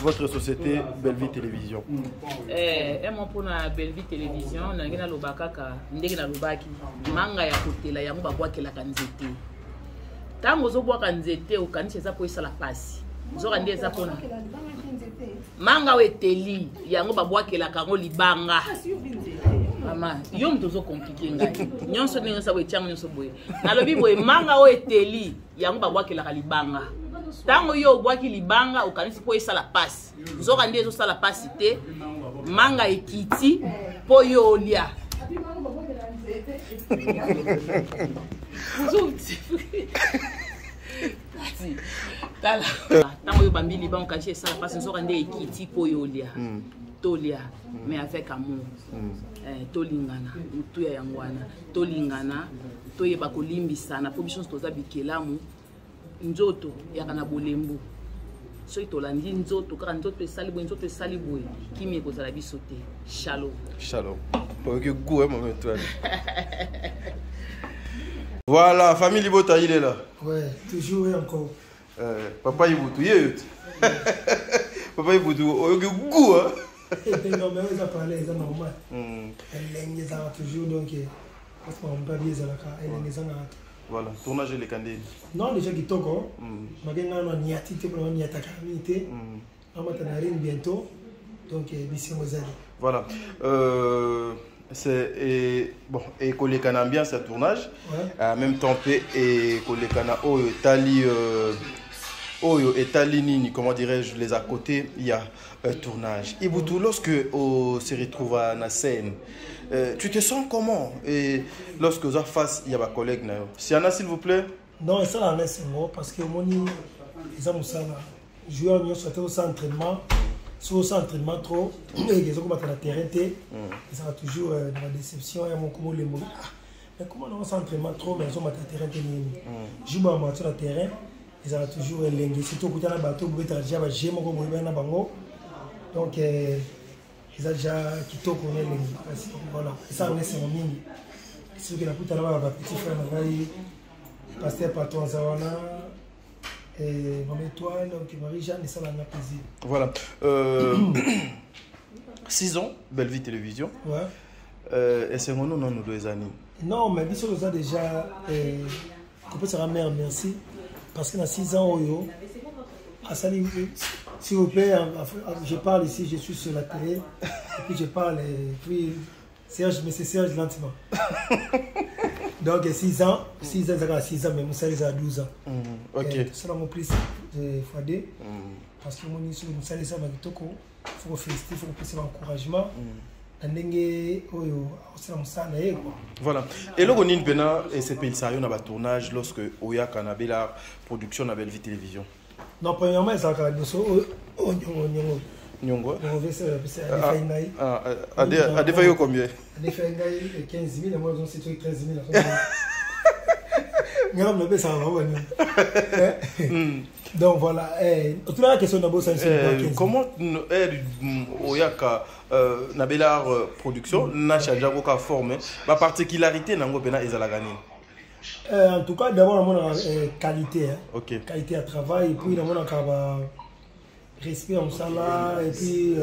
votre société Belleville Télévision. Un mot pour la Belleville Télévision, na lobaka ka ndenge na lobaki manga ya kotela yango babwakela kanzete. Tango zo bwaka nzete okanisi eza po esala pasi. Zoka ndenge eza pona. Manga weteli yango babwakela kango libanga. Mama, yo mtozo compliqué ngai. Nyonso ndenge sa wetiango nyonso boye. Na lobi boye manga weteli yango babwakela libanga. Tango yo bwaki libanga okanisi po esala pasi. Zoka ndenge ezosala pasi te. Manga ekiti po yo olia. Tala. Tango yo bambi libanga okanisi esala pasi zoka ndenge ekiti po yo olia. Tolia mais avec amour. Tolingana mutuya yangwana tolingana toyeba kolimbisana po biso toza bikelamu nzoto yakana bolembu soki tolandi nzoto kaka nzoto esali boye nzoto esali boye kimi ekozala biso te. Shalom. Shalom. Ok, goût, hein, maman, toi. Voilà, famille Libota, il est là. Ouais, toujours et encore. Papa Iboutou, il est Papa Iboutou, ok, goût, hein. Non, mais ils ont parlé, ils ont normal. Elle les a toujours, donc, parce qu'on ne peut pas bien les a. Voilà, tournage les candidats. Non, déjà qui toco, je vais aller en Niatité pour en Niatakamité. On va t'en bientôt. Donc, mission aux alliés. Voilà. C'est bon, et Kolekana ambiance à tournage. En même temps, et Kolekana Oyo Etalini, comment dirais-je, les à côté, il y a un tournage. Et Boutou, lorsque on se retrouve à la scène, tu te sens comment? Et lorsque vous êtes face, il y a ma collègue. S'il y en a, s'il vous plaît? Non, ça là, c'est moi, parce que mon ils ont ça là. Joueur, nous sommes au entraînement. Sur le entraînement trop, ils ont commencé à la terrain, ils ont toujours dans la déception, et mon comment les mots. Mais comment on s'entraînement trop, mais ils ont commencé à la terrain. Je joue à la terrain, ils ont toujours l'engue. Surtout quand on a bateau, ils ont déjà j'ai mon goût bien à bango. Donc ils ont déjà quitté pour les voilà. Et ça on est c'est mon mini. C'est que la putain là va petit frère va passer par toi en Zawana. Et mon étoile, donc Marie-Jeanne, et ça va m'a plaisir. Voilà. 6 ans, Belle Vie Télévision. Ouais. Et c'est mon nom, nous 2 années. Non, mais bien sûr, nous avons déjà. Coupé sera mère, merci. Parce que dans 6 ans, s'il vous plaît, je parle ici, je suis sur la télé. Et puis je parle, et puis Serge, mais c'est Serge lentement. Donc 6 ans, ça va 6 ans, mais ça a 12 ans. Ok. C'est mon plus x2. Parce que mon issue, nous savons ça, il faut féliciter, il faut passer l'encouragement. Voilà. Et là, on a un pays on a un tournage lorsque Oya Kanabela production à Belle Vie Télévision. Non, premièrement, ça a Nyongo. A des failles combien? A des failles 15 000, moi j'en sais 13 000. Donc voilà. Toute la question d'abord, c'est comment Oyaka Nabelar production n'a changé aucun forme. La particularité n'a pas gagné. En tout cas, d'abord, on a qualité. Qualité à travail, et puis on a respect en salaire, et puis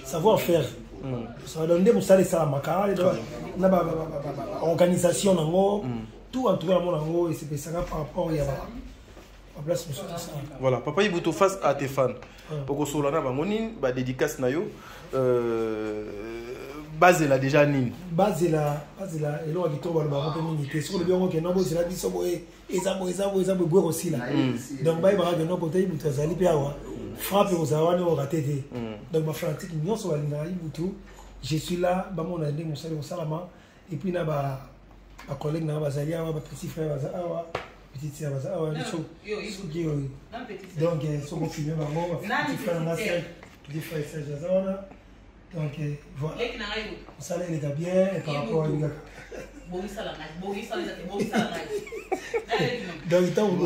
savoir-faire. Ça va donner mon salaire, ça va organisation, tout en tout cas, et c'est ça par rapport à voilà, Papa Iboutou face à tes fans. Pour que la ba dédicace na yo base là déjà nin. Base là et là qui tombe ba communauté sur le bureau que non c'est la biso boy eza boy aussi là. Donc ba ba que non côté Iboutou zali pe awa. Frappe aux awani au raté. Donc ma frantique non so na Iboutou. Je suis là ba mon andé mon salama et puis na ba collègue na ba zali awa ba petit frère awa. Petite sœur, donc, son confinement, petit frère, petit frère, donc, voilà. Ça, il est bien par rapport à lui. Donc,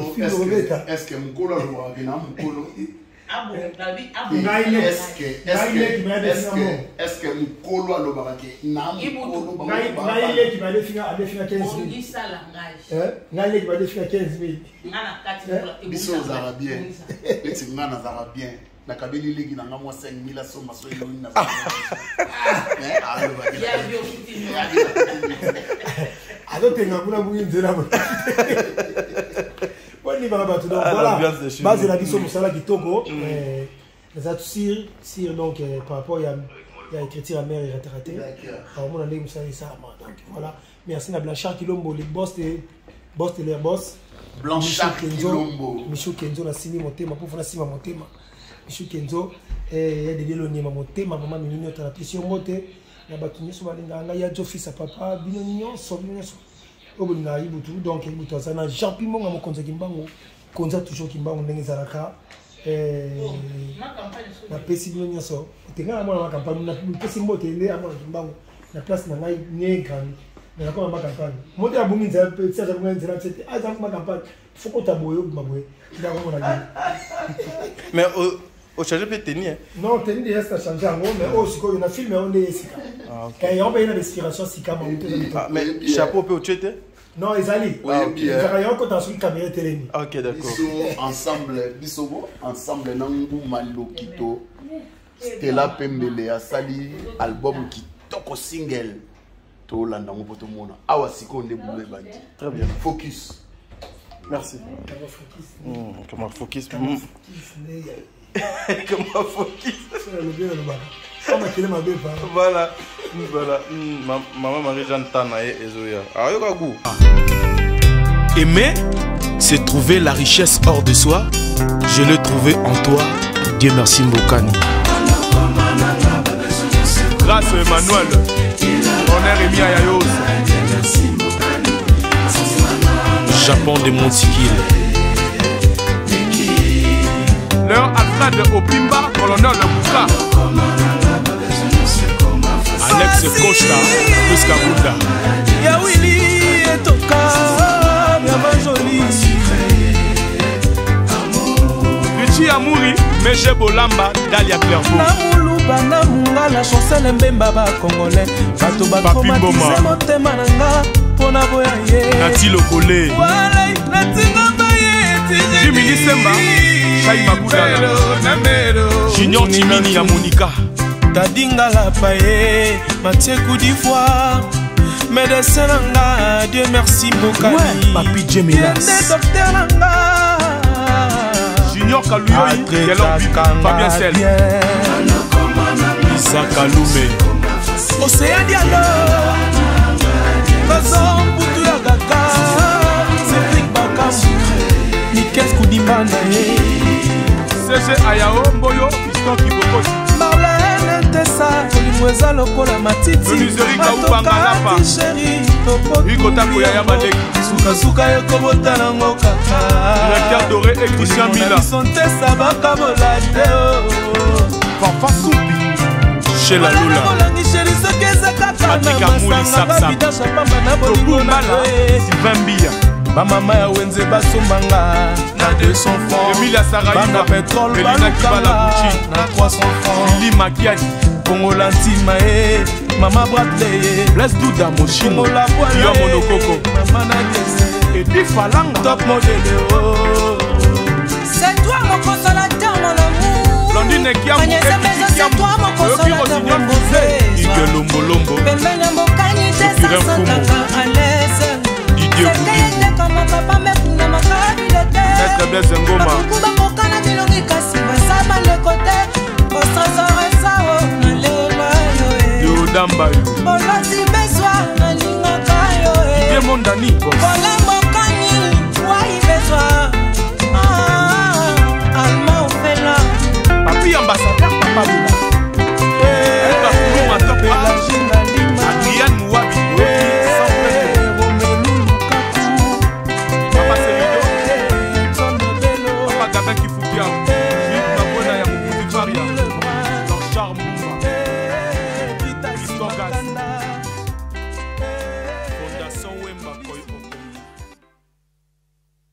il est-ce que mon colo est-ce que mon colo a le baraquet? Qui m'a défini à 15 000. Qui m'a défini à 15 000. Bisous aux Arabiens. Les Tingana Arabiens. La Kabili Ligue n'a pas 5 000 à son maçon. Alors, tu as voilà, base de la vie sur le salaire du Togo. Les attitudes, donc par rapport à l'écriture à mère et raté. Alors, on a dit que ça, donc voilà. Merci à Blanchard Kilombo, le boss de l'air boss. Blanchard Kilombo. Michou Kenzo, la simi motema, pour faire la sima motema. Michou Kenzo, et il y a des lions motema, maman, nous avons la piscine mote. Il y a battu sur la il y a deux fils à papa, binonion, sobinonion. Donc, il y a Jean Pimon à mon conseil Kimbango, Konza toujours Kimbango, Nengezalaka. La Pessimonion sort. Tu as la campagne, la Pessimon télé à mon Kimbango. La place n'a pas grande. Mais la campagne. Moi, je suis un peu de campagne. Il faut qu'on t'aboye. Mais au changer peut tenir. Non, tenir ça change en gros, mais aussi quand on a filmé on est Sika. Quand il y a une respiration Sika, mais chapeau peut tuer. Non, ils allaient. Il y a encore dans une caméra télé. Ok, d'accord. Ensemble, ensemble, Nangou Malokito, Stella Pembele a sali album qui toko single. To landango poto mona. Awa siko ne boule bandi. Très bien. Focus. Merci. Comment focus? Comment focus? Voilà. Voilà. Maman Marie-Jeanne Tanae Ezoya. Aimer, c'est trouver la richesse hors de soi. Je l'ai trouvé en toi. Dieu merci Mbokani. Grâce Emmanuel, honneur et Mia Yayos. Japon de Montikil. Leur Alfred Opimba, colonel de Bouka. Alex Costa, Chris Kabunda. Yawili et Toka, bien joli. Luchi Amouri, Meje Bolamba, Dalia Clairvaux. Bana munga la chancelle mbemba ba congolais bato ba traumatisé motema nanga pona boya ye Nati Lokole wala natinga baye Jimmy Lisemba Chai Magudala Junior Timini ya Monica Tadinga la paye Mathieu Koudifoire médecin nanga Dieu merci Mbokani Papi Djemilas docteur nanga Junior Kalouyoyi Fabien Sel Isa Kalume Océan Diallo Kazan Poutou ya Gaga Cédric Bakam Nikes Koudimana CG Ayao Mboyo Piston Kiboko Marlène Tessa Olimweza Lokola Matiti Menuiserie Kaoubanga Lapa Hugo Tako Yaya Badek Suka Yokobota Nango Kaka Directeur Doré et Christian Mila Tessa Bakabolade Papa Soupi chez la Lula Patrick Amouli Sapsap Tobu Mala Sylvain Bia Bamama ya Wenze Basombanga na 200 francs Emilia Sarayuba Banda pétrole Belina Kibala Bouchi na 300 francs Lili Makiadi Congo Lantima Mama Bradley Blaise Douda Moshino Yo Monokoko Mama Nakese Edi Falanga Top modèle C'est toi mon consolateur mon amour Blondine Kiambo c'est toi mon consolateur mon beau Ige Lombo Lombo Pembele Mbokani te sasantaka à l'aise Didier Koudimbo Maître Blaise Ngoma bakokana bilongi kasi basaba lekote osazoresa na lelo yo Yodamba olosi beswa nalingaka yo Didier Mondani Voilà